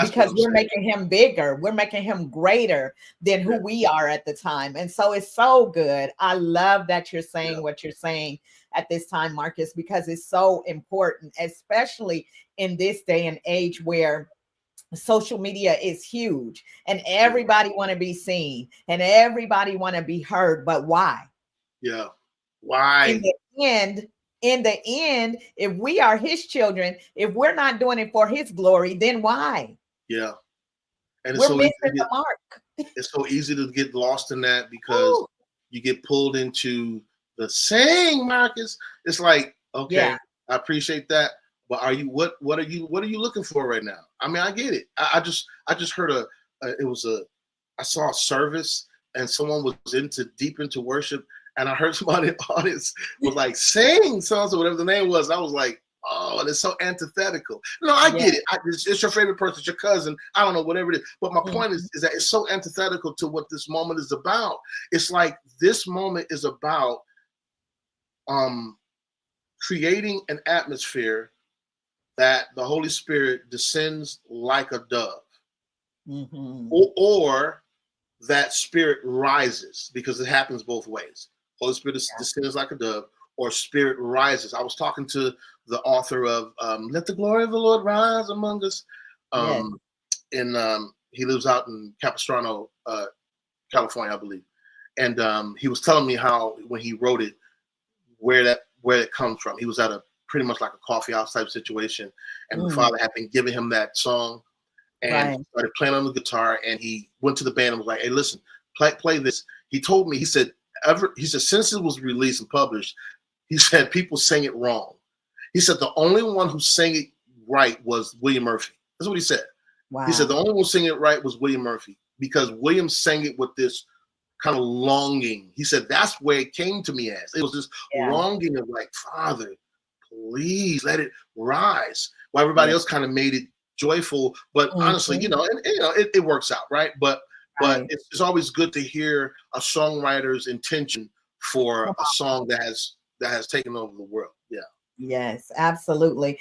Because we're making him bigger, we're making him greater than who we are at the time. And so it's so good. I love that you're saying what you're saying at this time, Marcus, because it's so important, especially in this day and age where social media is huge and everybody want to be seen and everybody want to be heard. But why? Yeah. Why? In the end, if we are his children, if we're not doing it for his glory, then why? Yeah. And we're missing the mark. It's so easy to get lost in that because you get pulled into the saying, Marcus. It's like, okay, I appreciate that, but what are you looking for right now? I mean, I get it. I just heard I saw a service and someone was deep into worship, and I heard somebody in the audience was like saying something, whatever the name was. And I was like, oh, and it's so antithetical. No, I get it. It's your favorite person, it's your cousin. I don't know, whatever it is. But my point is that it's so antithetical to what this moment is about. It's like this moment is about creating an atmosphere that the Holy Spirit descends like a dove, or that Spirit rises, because it happens both ways. Holy Spirit descends like a dove, or Spirit rises. I was talking to the author of Let the Glory of the Lord Rise Among Us. He lives out in Capistrano, California, I believe. And he was telling me how when he wrote it, where it comes from. He was at a pretty much like a coffee house type situation, and the Father had been giving him that song, and he started playing on the guitar, and he went to the band and was like, hey, listen, play this. He told me, he said, since it was released and published, he said people sang it wrong. He said the only one who sang it right was William Murphy. That's what he said. Wow. He said the only one who sang it right was William Murphy, because William sang it with this kind of longing. He said that's where it came to me as. It was this longing of like, Father, please let it rise. While everybody else kind of made it joyful. But honestly, it works out, right? But it's always good to hear a songwriter's intention for a song that has taken over the world. Yeah. Yes, absolutely.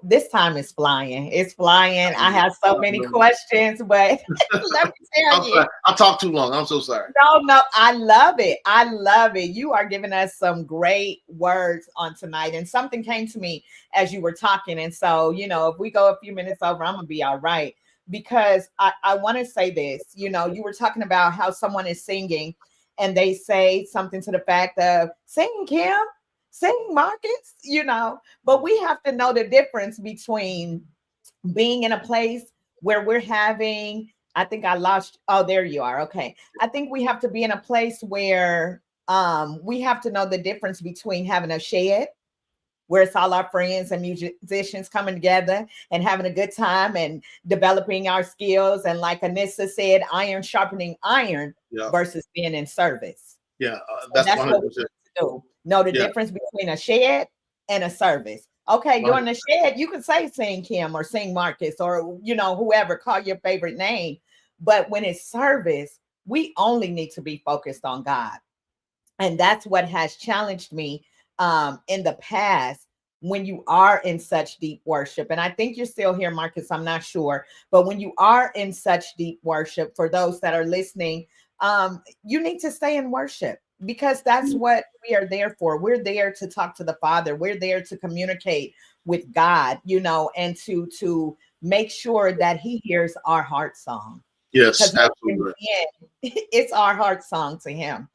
This time is flying. It's flying. I have so many questions, but let me tell you. I talked too long. I'm so sorry. No, I love it. I love it. You are giving us some great words on tonight. And something came to me as you were talking. And so, if we go a few minutes over, I'm going to be all right. Because I want to say this, you were talking about how someone is singing and they say something to the fact of, sing, Kim, sing, Marcus, but we have to know the difference between being in a place where we're having, I think I lost, oh, there you are. Okay. I think we have to be in a place where we have to know the difference between having a shed, where it's all our friends and musicians coming together and having a good time and developing our skills. And like Anissa said, iron sharpening iron versus being in service. Yeah, that's what we need to do. Know the difference between a shed and a service. Okay, during the shed, you can say sing Kim or sing Marcus or, whoever, call your favorite name. But when it's service, we only need to be focused on God. And that's what has challenged me in the past when you are in such deep worship. And I think you're still here, Marcus, I'm not sure. But when you are in such deep worship, for those that are listening, you need to stay in worship, because that's what we are there for. We're there to talk to the Father. We're there to communicate with God, you know, and to make sure that he hears our heart song. Yes, Because absolutely. it's our heart song to him.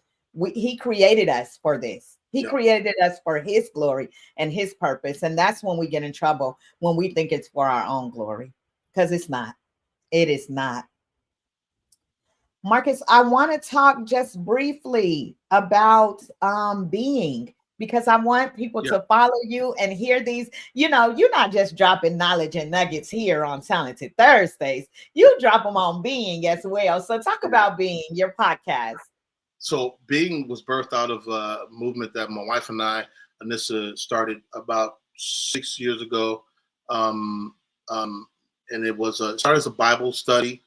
He created us for this. He Yeah. created us for his glory and his purpose. And that's when we get in trouble, when we think it's for our own glory, because it's not. It is not. Marcus, I want to talk just briefly about being, because I want people Yeah. to follow you and hear these. You know, you're not just dropping knowledge and nuggets here on Talented Thursdays. You drop them on Being as well. So talk about Being, your podcast. So Being was birthed out of a movement that my wife and I, Anissa, started about 6 years ago. Um, and it started as a Bible study.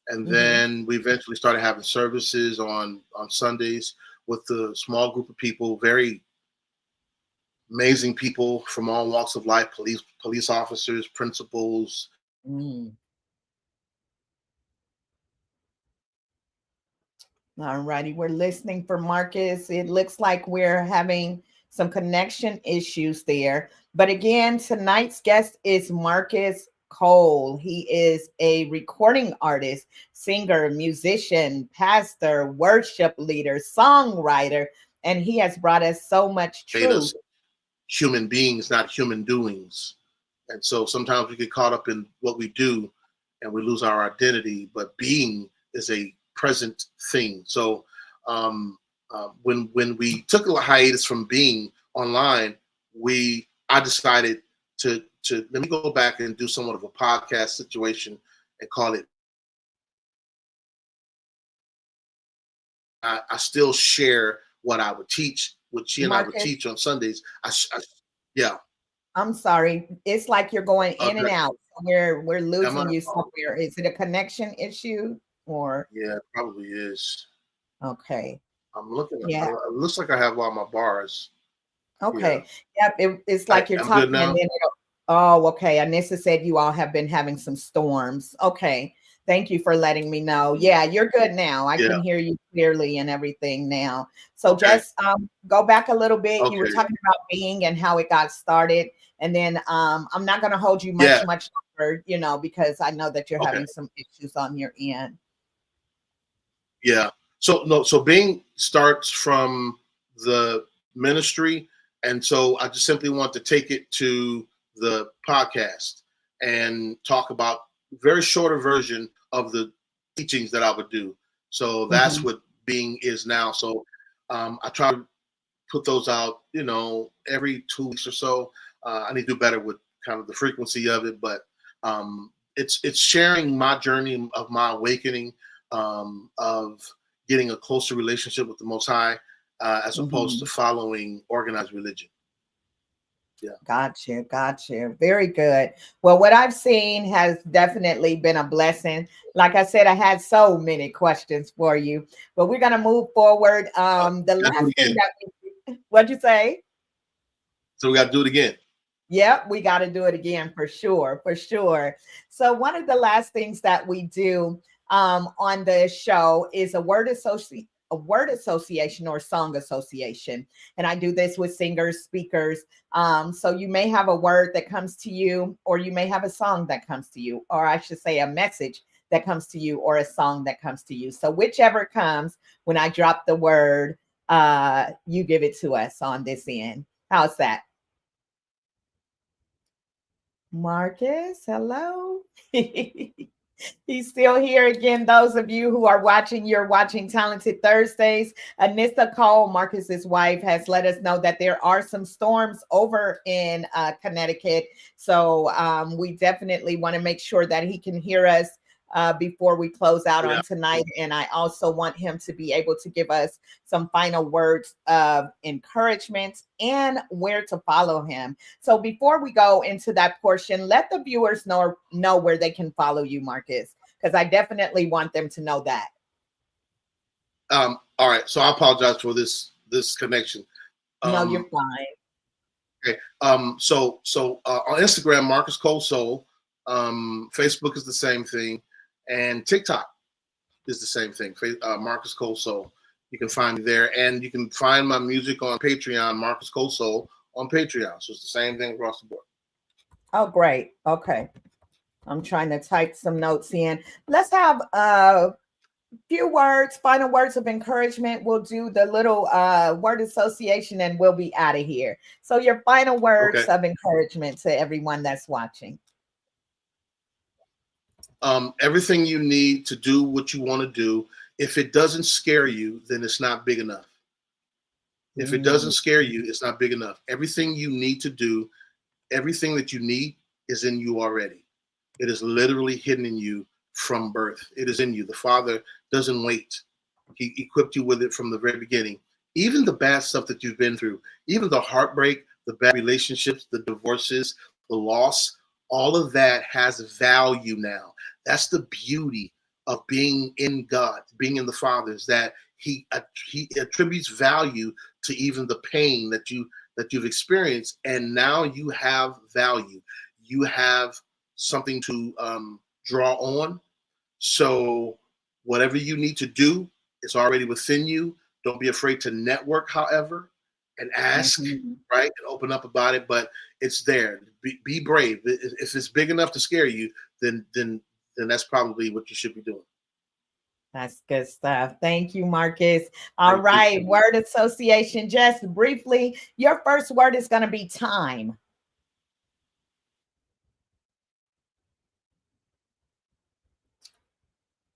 And then we eventually started having services on Sundays with a small group of people, very amazing people from all walks of life, police officers, principals. Mm. All righty, we're listening for Marcus. It looks like we're having some connection issues there. But again, tonight's guest is Marcus Cole. He is a recording artist, singer, musician, pastor, worship leader, songwriter, and he has brought us so much Made us truth. human beings, not human doings. And so sometimes we get caught up in what we do and we lose our identity, but being is a present thing. So when we took a hiatus from being online, I decided to let me go back and do somewhat of a podcast situation and call it. I still share what I would teach, what she and I would Marcus, teach on Sundays. Yeah. I'm sorry. It's like you're going in and Okay. out. We're Am I? losing you somewhere. Is it a connection issue or Yeah, it probably is. okay? I'm looking at. Yeah. It looks like I have all my bars here. Okay. Yep. It's like you're I'm good talking and now. then oh, okay. Anissa said you all have been having some storms. Okay. Thank you for letting me know. Yeah, you're good now. I Yeah. can hear you clearly and everything now. So Okay. just go back a little bit. You were Okay. talking about being and how it got started. And then I'm not going to hold you Yeah. much longer, you know, because I know that you're Okay. having some issues on your end. Yeah. So being starts from the ministry, and so I just simply want to take it to the podcast and talk about very shorter version of the teachings that I would do. So that's Mhm. what being is now. So I try to put those out, every 2 weeks or so. I need to do better with kind of the frequency of it, but it's sharing my journey of my awakening, of getting a closer relationship with the Most High, as opposed to Mhm. following organized religion. Yeah. Gotcha. Very good. Well, what I've seen has definitely been a blessing. Like I said, I had so many questions for you, but we're gonna move forward. The Gotta do it last thing again. what'd you say? So we got to do it again. Yep, we got to do it again for sure, for sure. So one of the last things that we do on the show is a word association or song association, and I do this with singers, speakers. So you may have a word that comes to you, or you may have a song that comes to you, or I should say a message that comes to you, or a song that comes to you. So whichever comes when I drop the word, you give it to us on this end. How's that? Marcus, hello. He's still here again. Those of you who are watching, you're watching Talented Thursdays. Anissa Cole, Marcus's wife, has let us know that there are some storms over in Connecticut. So we definitely want to make sure that he can hear us before we close out Yeah. on tonight. And I also want him to be able to give us some final words of encouragement and where to follow him. So before we go into that portion, let the viewers know where they can follow you, Marcus, because I definitely want them to know that. All right. So I apologize for this this connection. No, you're fine. Okay. So on Instagram, Marcus Cole Soul. Facebook is the same thing, and TikTok is the same thing. Marcus Cole Soul. You can find me there, and you can find my music on Patreon, Marcus Cole Soul on Patreon. So it's the same thing across the board. Oh, great. Okay. I'm trying to type some notes in. Let's have a few words, final words of encouragement. We'll do the little word association and we'll be out of here. So your final words of encouragement to everyone that's watching. Everything you need to do what you want to do. If it doesn't scare you, then it's not big enough. If it doesn't scare you, it's not big enough. Everything you need to do, everything that you need is in you already. It is literally hidden in you from birth. It is in you. The Father doesn't wait. He equipped you with it from the very beginning. Even the bad stuff that you've been through, even the heartbreak, the bad relationships, the divorces, the loss, all of that has value now. That's the beauty of being in God, being in the Father, is that he attributes value to even the pain that you've experienced, and now you have value. You have something to draw on. So whatever you need to do, it's already within you. Don't be afraid to network, however, and ask, right, and open up about it. But it's there. Be brave. If it's big enough to scare you, then that's probably what you should be doing. That's good stuff. Thank you, Marcus. All right. Word association. Just briefly, your first word is going to be time.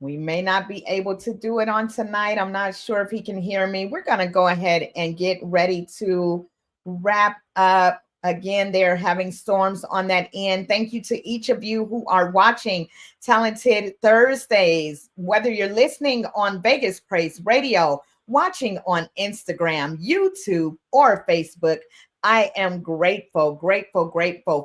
We may not be able to do it on tonight. I'm not sure if he can hear me. We're going to go ahead and get ready to wrap up. Again, they're having storms on that end. Thank you to each of you who are watching Talented Thursdays, whether you're listening on Vegas Praise Radio, watching on Instagram, YouTube, or Facebook. I am grateful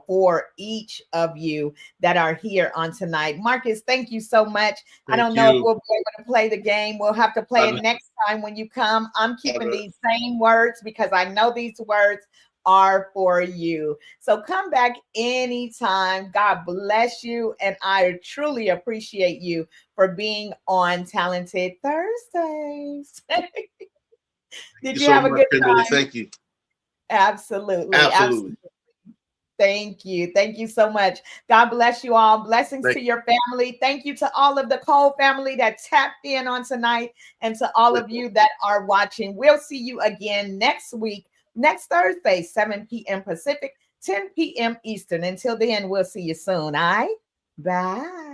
for each of you that are here on tonight. Marcus, thank you so much. I don't know if we'll be able to play the game. We'll have to play it next time when you come. I'm keeping these same words because I know these words are for you. So come back anytime. God bless you. And I truly appreciate you for being on Talented Thursdays. Did you have a good time? Thank you. Absolutely. Thank you. Thank you so much. God bless you all. Blessings to your family. Thank you to all of the Cole family that tapped in on tonight, and to all of you that are watching. We'll see you again next week, next Thursday, 7 p.m. Pacific, 10 p.m. Eastern. Until then, we'll see you soon. All right? Bye.